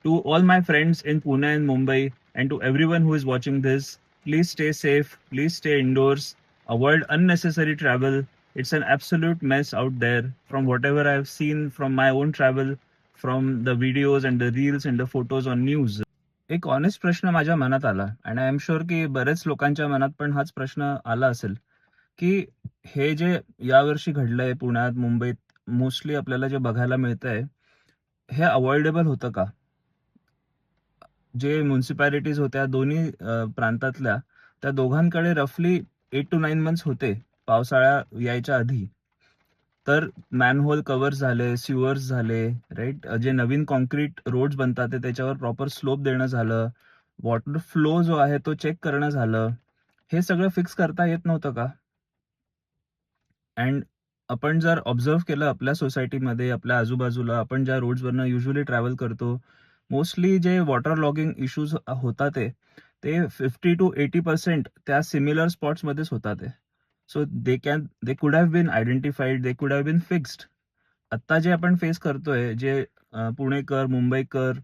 To all my friends in Pune and Mumbai, and to everyone who is watching this, please stay safe, please stay indoors, avoid unnecessary travel. It's an absolute mess out there. From whatever I've seen from my own travel, from the videos and the reels and the photos on news. एक honest प्रश्न माझ्या मनात आला आणि I am sure की बरेच लोकांच्या मनात पण हाच प्रश्न आला असेल की हे जे यावर्षी घडलंय पुण्यात मुंबईत मोस्टली आपल्याला जे बघायला मिळतंय हे अवॉइडेबल होतं का? जे म्युन्सिपॅलिटीज होत्या दोन्ही प्रांतातल्या त्या दोघांकडे रफली 8 to 9 मंथ्स होते पावसाळा यायच्या आधी. तर मॅनहोल कव्हर्स झाले, सिवर्स झाले, राईट? जे नवीन कॉन्क्रीट रोड्स बनतात ते त्याच्यावर प्रॉपर स्लोप देणं झालं, वॉटर फ्लो जो आहे तो चेक करणं झालं. हे सगळं फिक्स करता येत नव्हतं का? अँड आपण जर ऑब्झर्व्ह केलं आपल्या सोसायटीमध्ये, आपल्या आजूबाजूला आपण ज्या रोड्सवरनं युज्युअली ट्रॅव्हल करतो, मोस्टली जे वॉटर लॉगिंग इश्यूज होतात ते 50 to 80% त्या सिमिलर स्पॉट्समध्येच होतात. So they could have bin identified, they could have bin fixed. आत्ता जे आपण फेस करतोय, जे पुणेकर, मुंबईकर,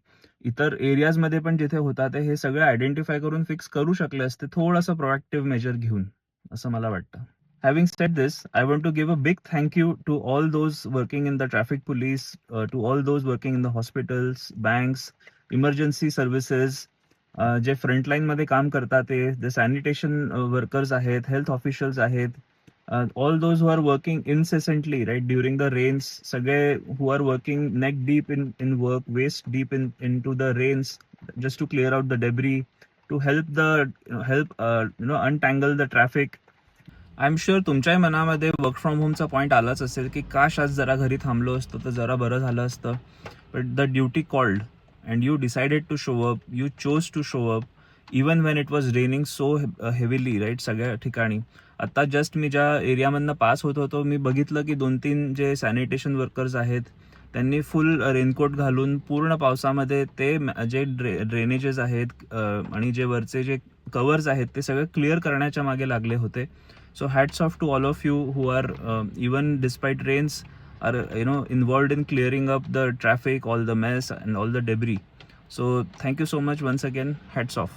इतर एरियाजमध्ये पण जिथे होतात हे सगळे आयडेंटिफाय करून फिक्स करू शकले असते थोडंसं प्रोएक्टिव्ह मेजर घेऊन, असं मला वाटतं. Having said this, I want to give a big thank you to all those working in the traffic police, to all those working in the hospitals, banks, emergency services, जे frontline मध्ये काम करतात ते sanitation workers आहेत, health officials आहेत, all those who are working incessantly right during the rains, सगळे who are working neck deep in work, waist deep in to the rains, just to clear out the debris, to help untangle the traffic. I am sure तुमच्याही मनामध्ये work from होमचा point आलाच असेल की काश आज जरा घरी थांबलो असतो तर जरा बरं झालं असतं. But the duty called and you decided to show up, you chose to show up even when it was raining so heavily right सगळ्या ठिकाणी. आता जस्ट मी ज्या एरियामधनं पास होत होतो मी बघितलं की 2-3 जे सॅनिटेशन वर्कर्स आहेत त्यांनी फुल रेनकोट घालून पूर्ण पावसामध्ये ते जे ड्रेनेजेस आहेत आणि जे वरचे जे कवर्स आहेत ते सगळे क्लिअर करण्याच्या मागे लागले होते. So hats off to all of you who are even despite rains are involved in clearing up the traffic, all the mess and all the debris. So thank you so much once again. Hats off.